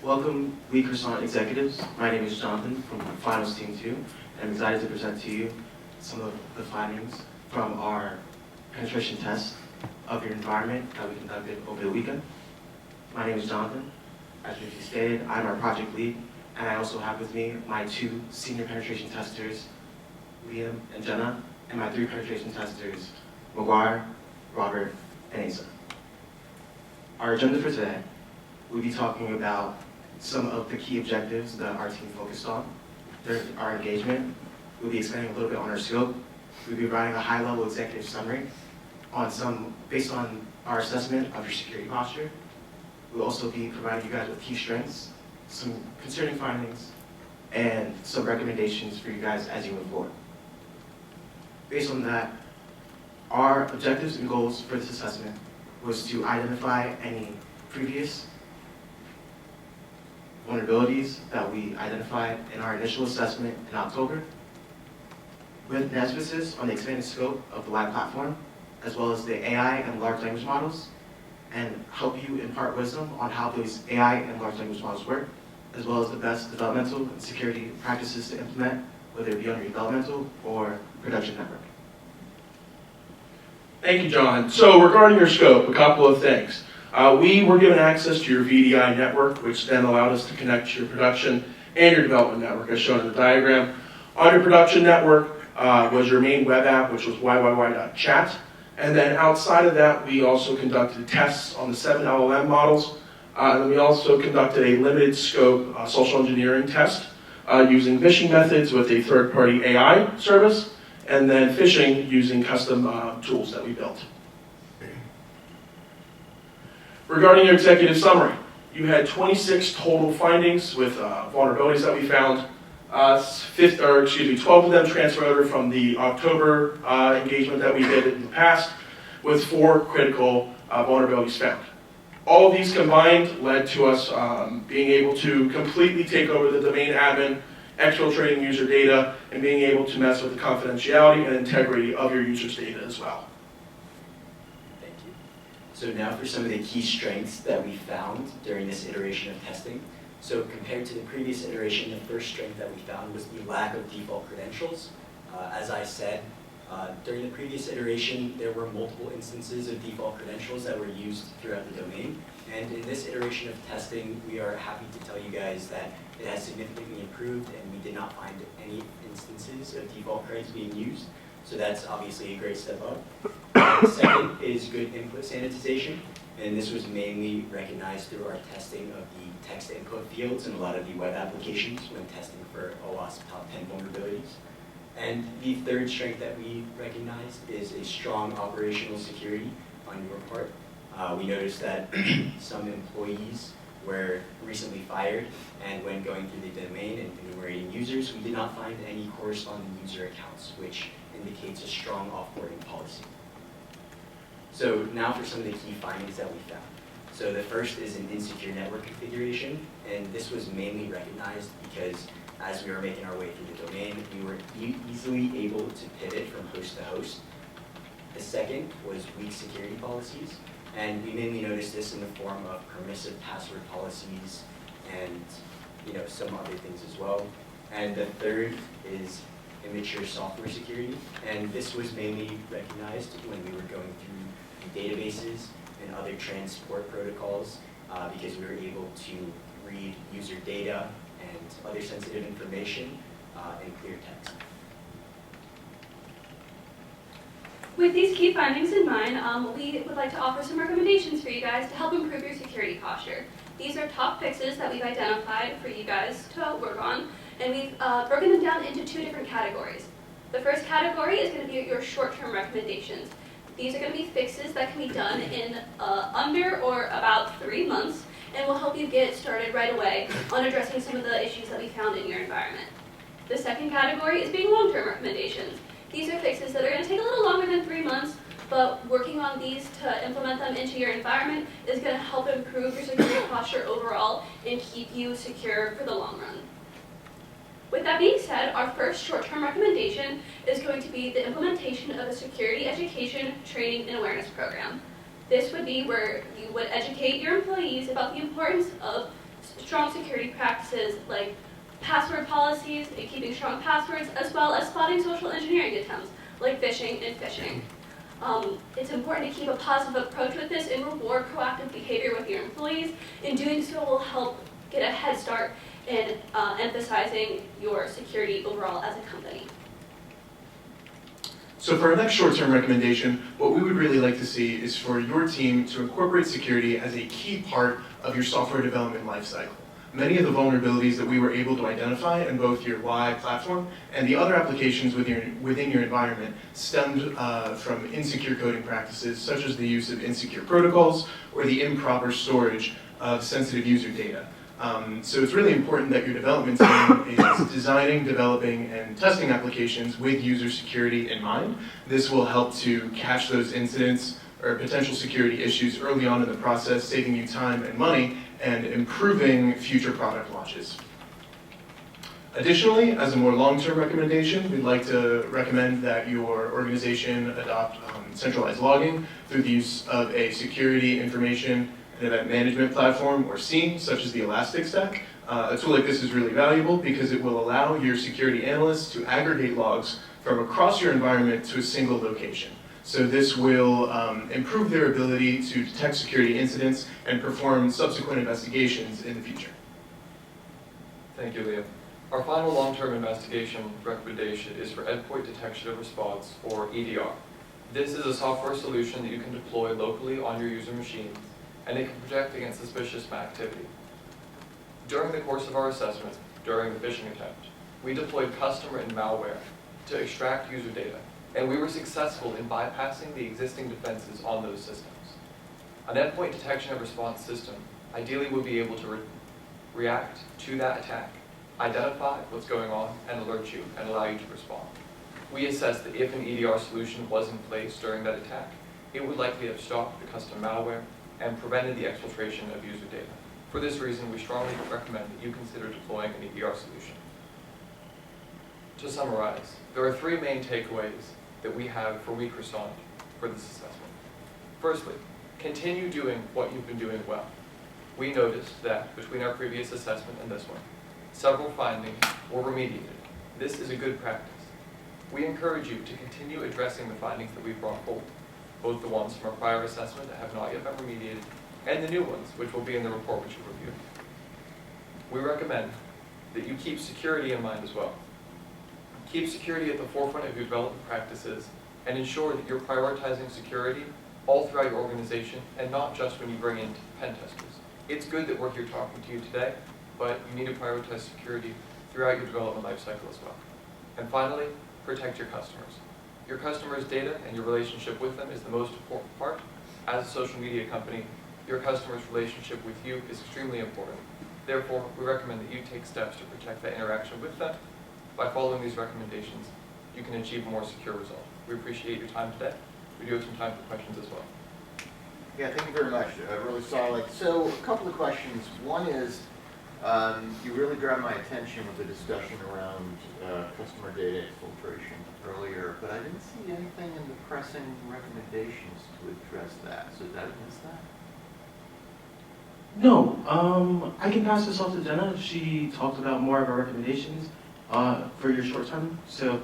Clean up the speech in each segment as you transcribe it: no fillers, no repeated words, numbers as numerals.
Welcome, Oui Croissant executives. My name is Jonathan from Finals Team 2, and I'm excited to present to you some of the findings from our penetration test of your environment that we conducted over the weekend. My name is Jonathan. As you stated, I'm our project lead, and I also have with me my 2 senior penetration testers, Liam and Jenna, and my 3 penetration testers, McGuire, Robert, and Asa. Our agenda for today, we'll be talking about some of the key objectives that our team focused on during our engagement. We'll be expanding a little bit on our scope. We'll be providing a high-level executive summary based on our assessment of your security posture. We'll also be providing you guys with key strengths, some concerning findings, and some recommendations for you guys as you move forward. Based on that, our objectives and goals for this assessment was to identify any previous vulnerabilities that we identified in our initial assessment in October, with an emphasis on the expanded scope of the live platform, as well as the AI and large language models, and help you impart wisdom on how those AI and large language models work, as well as the best developmental and security practices to implement, whether it be on your developmental or production network. Thank you, John. So regarding your scope, a couple of things. We were given access to your VDI network, which then allowed us to connect to your production and your development network, as shown in the diagram. On your production network was your main web app, which was YYY.chat. And then outside of that, we also conducted tests on the 7 LLM models. And then we also conducted a limited scope social engineering test using phishing methods with a third-party AI service, and then phishing using custom tools that we built. Regarding your executive summary, you had 26 total findings with vulnerabilities that we found. 12 of them transferred over from the October engagement that we did in the past, with 4 critical vulnerabilities found. All of these combined led to us being able to completely take over the domain admin, exfiltrating user data, and being able to mess with the confidentiality and integrity of your users' data as well. Thank you. So now for some of the key strengths that we found during this iteration of testing. So compared to the previous iteration, the first strength that we found was the lack of default credentials. As I said, during the previous iteration, there were multiple instances of default credentials that were used throughout the domain. And in this iteration of testing, we are happy to tell you guys that it has significantly improved, and we did not find any instances of default creds being used. So that's obviously a great step up. The second is good input sanitization, and this was mainly recognized through our testing of the text input fields in a lot of the web applications when testing for OWASP top 10 vulnerabilities. And the third strength that we recognized is a strong operational security on your part. We noticed that some employees were recently fired, and when going through the domain and enumerating users, we did not find any corresponding user accounts, which indicates a strong offboarding policy. So now for some of the key findings that we found. So the first is an insecure network configuration, and this was mainly recognized because as we were making our way through the domain, we were easily able to pivot from host to host. The second was weak security policies, and we mainly noticed this in the form of permissive password policies and some other things as well. And the third is immature software security, and this was mainly recognized when we were going through the databases and other transport protocols because we were able to read user data and other sensitive information in clear text. With these key findings in mind, we would like to offer some recommendations for you guys to help improve your security posture. These are top fixes that we've identified for you guys to work on, and we've broken them down into 2 different categories. The first category is going to be your short-term recommendations. These are going to be fixes that can be done in under or about 3 months, and will help you get started right away on addressing some of the issues that we found in your environment. The second category is being long-term recommendations. These are fixes that are going to take a little longer than 3 months, but working on these to implement them into your environment is going to help improve your security posture overall and keep you secure for the long run. With that being said, our first short-term recommendation is going to be the implementation of a security education, training, and awareness program. This would be where you would educate your employees about the importance of strong security practices like password policies and keeping strong passwords, as well as spotting social engineering attempts like phishing and phishing. It's important to keep a positive approach with this and reward proactive behavior with your employees. In doing so will help get a head start in emphasizing your security overall as a company. So for our next short-term recommendation, what we would really like to see is for your team to incorporate security as a key part of your software development lifecycle. Many of the vulnerabilities that we were able to identify in both your WI platform and the other applications within your environment stemmed from insecure coding practices, such as the use of insecure protocols or the improper storage of sensitive user data. So it's really important that your development team is designing, developing, and testing applications with user security in mind. This will help to catch those incidents or potential security issues early on in the process, saving you time and money, and improving future product launches. Additionally, as a more long-term recommendation, we'd like to recommend that your organization adopt centralized logging through the use of a security information and event management platform, or SIEM, such as the Elastic Stack. A tool like this is really valuable because it will allow your security analysts to aggregate logs from across your environment to a single location. So this will improve their ability to detect security incidents and perform subsequent investigations in the future. Thank you, Liam. Our final long-term investigation recommendation is for endpoint detection and response, or EDR. This is a software solution that you can deploy locally on your user machines, and it can protect against suspicious activity. During the course of our assessment, during the phishing attempt, we deployed customer and malware to extract user data, and we were successful in bypassing the existing defenses on those systems. An endpoint detection and response system ideally would be able to react to that attack, identify what's going on, and alert you and allow you to respond. We assessed that if an EDR solution was in place during that attack, it would likely have stopped the custom malware and prevented the exfiltration of user data. For this reason, we strongly recommend that you consider deploying an EDR solution. To summarize, there are three main takeaways that we have for Oui Croissant for this assessment. Firstly, continue doing what you've been doing well. We noticed that between our previous assessment and this one, several findings were remediated. This is a good practice. We encourage you to continue addressing the findings that we've brought forward, both the ones from our prior assessment that have not yet been remediated, and the new ones, which will be in the report which you review. We recommend that you keep security in mind as well. Keep security at the forefront of your development practices, and ensure that you're prioritizing security all throughout your organization, and not just when you bring in pen testers. It's good that we're here talking to you today, but you need to prioritize security throughout your development lifecycle as well. And finally, protect your customers. Your customers' data and your relationship with them is the most important part. As a social media company, your customer's relationship with you is extremely important. Therefore, we recommend that you take steps to protect that interaction with them. By following these recommendations, you can achieve a more secure result. We appreciate your time today. We do have some time for questions as well. Yeah, thank you very much. Really solid. So a couple of questions. One is, you really grabbed my attention with the discussion around customer data exfiltration earlier, but I didn't see anything in the pressing recommendations to address that. So did I miss that? No, I can pass this off to Jenna if she talked about more of our recommendations for your short term. So.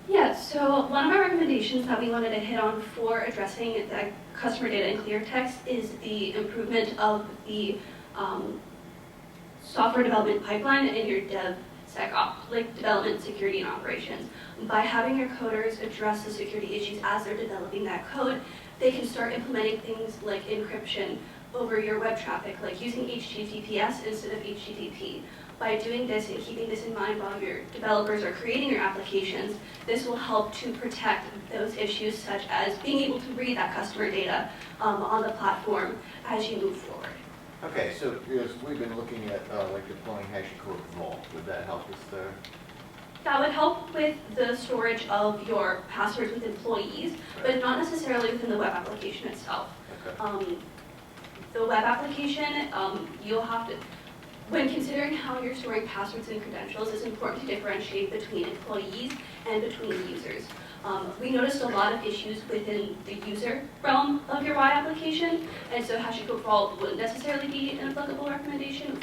Yeah, so one of our recommendations that we wanted to hit on for addressing the customer data in clear text is the improvement of the software development pipeline in your DevSecOps, like development, security, and operations. By having your coders address the security issues as they're developing that code, they can start implementing things like encryption over your web traffic, like using HTTPS instead of HTTP. By doing this and keeping this in mind while your developers are creating your applications, this will help to protect those issues such as being able to read that customer data on the platform as you move forward. Okay, so yes, we've been looking at like deploying HashiCorp Vault. Would that help us there? That would help with the storage of your passwords with employees, but not necessarily within the web application itself. Okay. The web application, you'll have to, when considering how you're storing passwords and credentials, it's important to differentiate between employees and between users. We noticed a lot of issues within the user realm of your Y application, and so HashiCorp for All wouldn't necessarily be an applicable recommendation.